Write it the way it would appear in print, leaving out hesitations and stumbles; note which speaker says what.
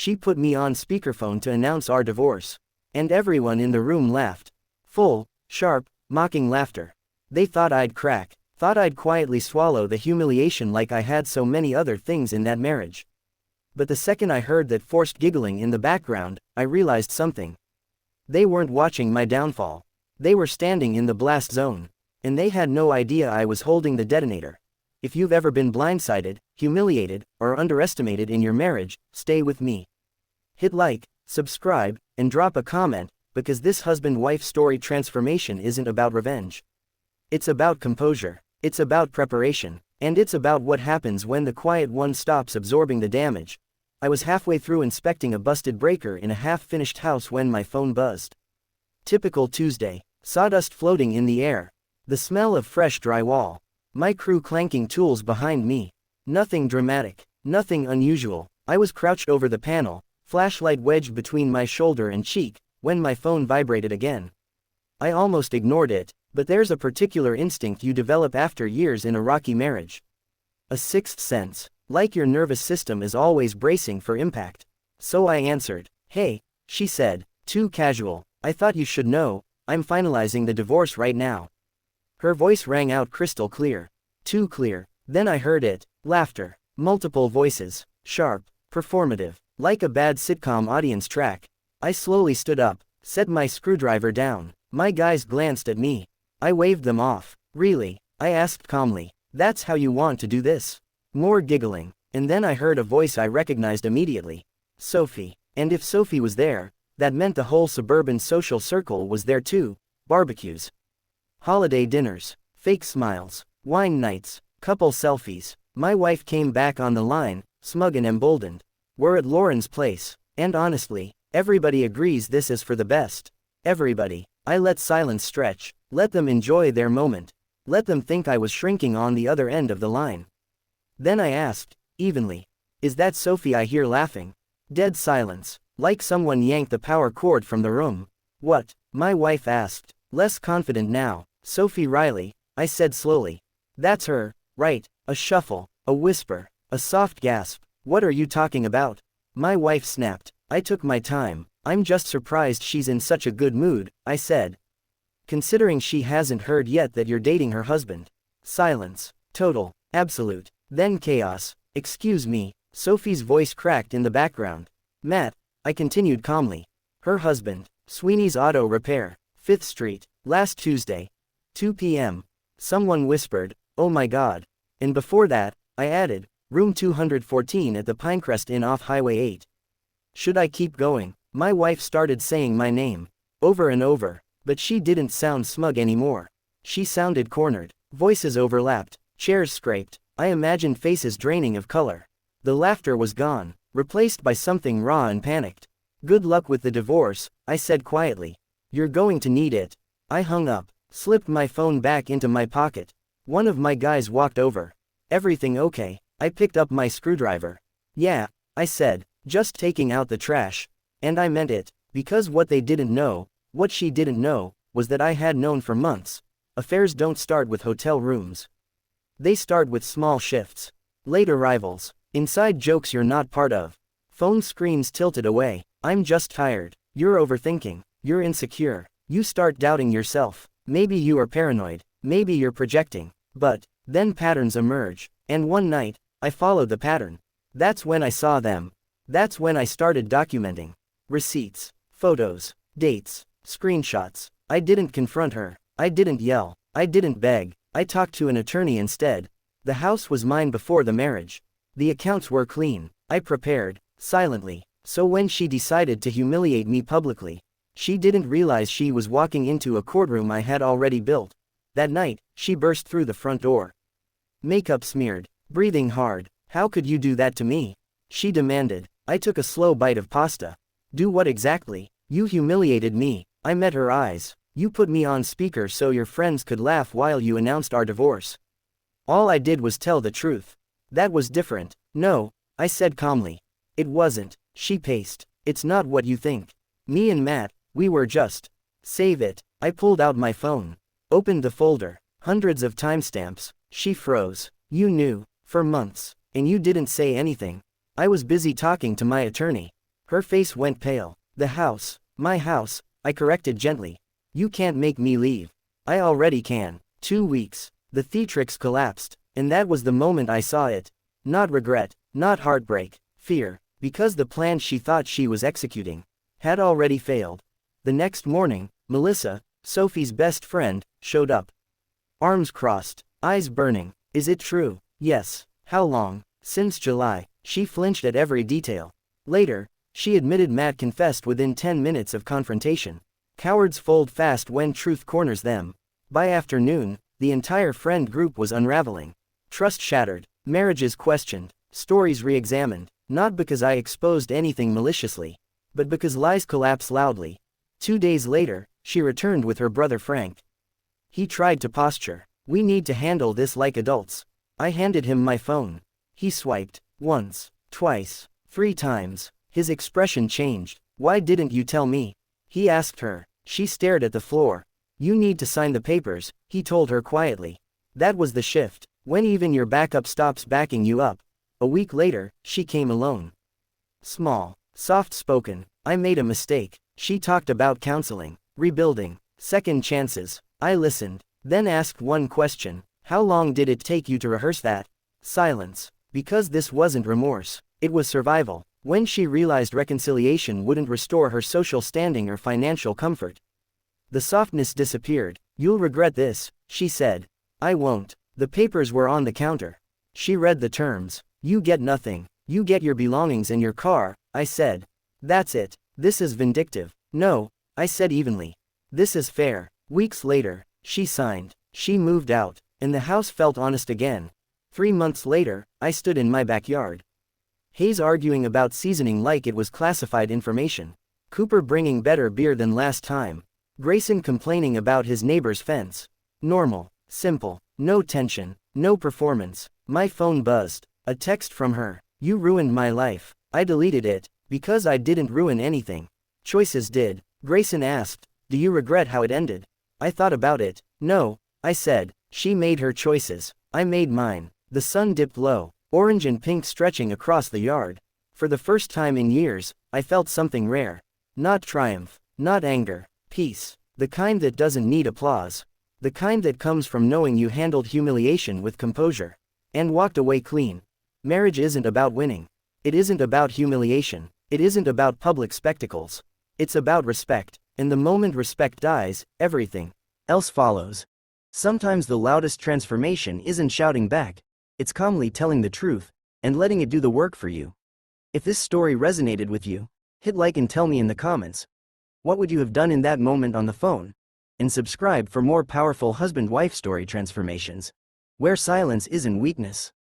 Speaker 1: She put me on speakerphone to announce our divorce. And everyone in the room laughed. Full, sharp, mocking laughter. They thought I'd crack, thought I'd quietly swallow the humiliation like I had so many other things in that marriage. But the second I heard that forced giggling in the background, I realized something. They weren't watching my downfall. They were standing in the blast zone. And they had no idea I was holding the detonator. If you've ever been blindsided, humiliated, or underestimated in your marriage, stay with me. Hit like, subscribe, and drop a comment, because this husband-wife story transformation isn't about revenge. It's about composure. It's about preparation. And it's about what happens when the quiet one stops absorbing the damage. I was halfway through inspecting a busted breaker in a half-finished house when my phone buzzed. Typical Tuesday. Sawdust floating in the air. The smell of fresh drywall. My crew clanking tools behind me. Nothing dramatic. Nothing unusual. I was crouched over the panel, flashlight wedged between my shoulder and cheek, when my phone vibrated again. I almost ignored it, but there's a particular instinct you develop after years in a rocky marriage. A sixth sense, like your nervous system is always bracing for impact. So I answered. Hey, she said, too casual. I thought you should know, I'm finalizing the divorce right now. Her voice rang out crystal clear. Too clear. Then I heard it. Laughter. Multiple voices. Sharp. Performative. Like a bad sitcom audience track. I slowly stood up, set my screwdriver down. My guys glanced at me. I waved them off. Really? I asked calmly. That's how you want to do this? More giggling. And then I heard a voice I recognized immediately. Sophie. And if Sophie was there, that meant the whole suburban social circle was there too. Barbecues. Holiday dinners. Fake smiles. Wine nights. Couple selfies. My wife came back on the line, smug and emboldened. We're at Lauren's place. And honestly, everybody agrees this is for the best. Everybody. I let silence stretch. Let them enjoy their moment. Let them think I was shrinking on the other end of the line. Then I asked, evenly. Is that Sophie I hear laughing? Dead silence. Like someone yanked the power cord from the room. What? My wife asked. Less confident now. Sophie Riley, I said slowly. That's her, right? A shuffle. A whisper. A soft gasp. What are you talking about? My wife snapped. I took my time. I'm just surprised she's in such a good mood, I said. Considering she hasn't heard yet that you're dating her husband. Silence. Total. Absolute. Then chaos. Excuse me. Sophie's voice cracked in the background. Matt, I continued calmly. Her husband. Sweeney's Auto Repair. 5th Street. Last Tuesday. 2 p.m. Someone whispered, oh my God. And before that, I added, room 214 at the Pinecrest Inn off Highway 8. Should I keep going? My wife started saying my name. Over and over. But she didn't sound smug anymore. She sounded cornered. Voices overlapped. Chairs scraped. I imagined faces draining of color. The laughter was gone, replaced by something raw and panicked. Good luck with the divorce, I said quietly. You're going to need it. I hung up, slipped my phone back into my pocket. One of my guys walked over. Everything okay? I picked up my screwdriver. Yeah, I said, just taking out the trash. And I meant it, because what they didn't know, what she didn't know, was that I had known for months. Affairs don't start with hotel rooms. They start with small shifts. Late arrivals. Inside jokes you're not part of. Phone screens tilted away. I'm just tired. You're overthinking. You're insecure. You start doubting yourself. Maybe you are paranoid. Maybe you're projecting. But then patterns emerge. And one night, I followed the pattern. That's when I saw them. That's when I started documenting. Receipts. Photos. Dates. Screenshots. I didn't confront her. I didn't yell. I didn't beg. I talked to an attorney instead. The house was mine before the marriage. The accounts were clean. I prepared, silently. So when she decided to humiliate me publicly, she didn't realize she was walking into a courtroom I had already built. That night, she burst through the front door. Makeup smeared, breathing hard. How could you do that to me? She demanded. I took a slow bite of pasta. Do what exactly? You humiliated me. I met her eyes. You put me on speaker so your friends could laugh while you announced our divorce. All I did was tell the truth. That was different. No, I said calmly. It wasn't. She paced. It's not what you think. Me and Matt, we were just. Save it. I pulled out my phone. Opened the folder. Hundreds of timestamps. She froze. You knew. For months. And you didn't say anything. I was busy talking to my attorney. Her face went pale. The house. My house, I corrected gently. You can't make me leave. I already can. 2 weeks. The theatrix collapsed, and that was the moment I saw it. Not regret, not heartbreak, fear, because the plan she thought she was executing had already failed. The next morning, Melissa, Sophie's best friend, showed up. Arms crossed, eyes burning. Is it true? Yes. How long? Since July. She flinched at every detail. Later, she admitted Matt confessed within 10 minutes of confrontation. Cowards fold fast when truth corners them. By afternoon, the entire friend group was unraveling. Trust shattered, marriages questioned, stories re-examined, not because I exposed anything maliciously, but because lies collapse loudly. 2 days later, she returned with her brother Frank. He tried to posture. We need to handle this like adults. I handed him my phone. He swiped. Once, twice, 3 times. His expression changed. Why didn't you tell me? He asked her. She stared at the floor. You need to sign the papers, he told her quietly. That was the shift. When even your backup stops backing you up. A week later, she came alone. Small, soft-spoken. I made a mistake. She talked about counseling, rebuilding, second chances. I listened, then asked one question. How long did it take you to rehearse that? Silence. Because this wasn't remorse. It was survival. When she realized reconciliation wouldn't restore her social standing or financial comfort, the softness disappeared. You'll regret this, she said. I won't. The papers were on the counter. She read the terms. You get nothing. You get your belongings and your car, I said. That's it. This is vindictive. No, I said evenly. This is fair. Weeks later, she signed. She moved out, and the house felt honest again. 3 months later, I stood in my backyard. Hayes arguing about seasoning like it was classified information. Cooper bringing better beer than last time. Grayson complaining about his neighbor's fence. Normal, simple, no tension, no performance. My phone buzzed. A text from her. You ruined my life. I deleted it, because I didn't ruin anything. Choices did. Grayson asked, do you regret how it ended? I thought about it. No, I said. She made her choices. I made mine. The sun dipped low, orange and pink stretching across the yard. For the first time in years, I felt something rare. Not triumph, not anger. Peace. The kind that doesn't need applause. The kind that comes from knowing you handled humiliation with composure. And walked away clean. Marriage isn't about winning. It isn't about humiliation. It isn't about public spectacles. It's about respect. And the moment respect dies, everything else follows. Sometimes the loudest transformation isn't shouting back. It's calmly telling the truth, and letting it do the work for you. If this story resonated with you, hit like and tell me in the comments. What would you have done in that moment on the phone? And subscribe for more powerful husband-wife story transformations, where silence isn't weakness.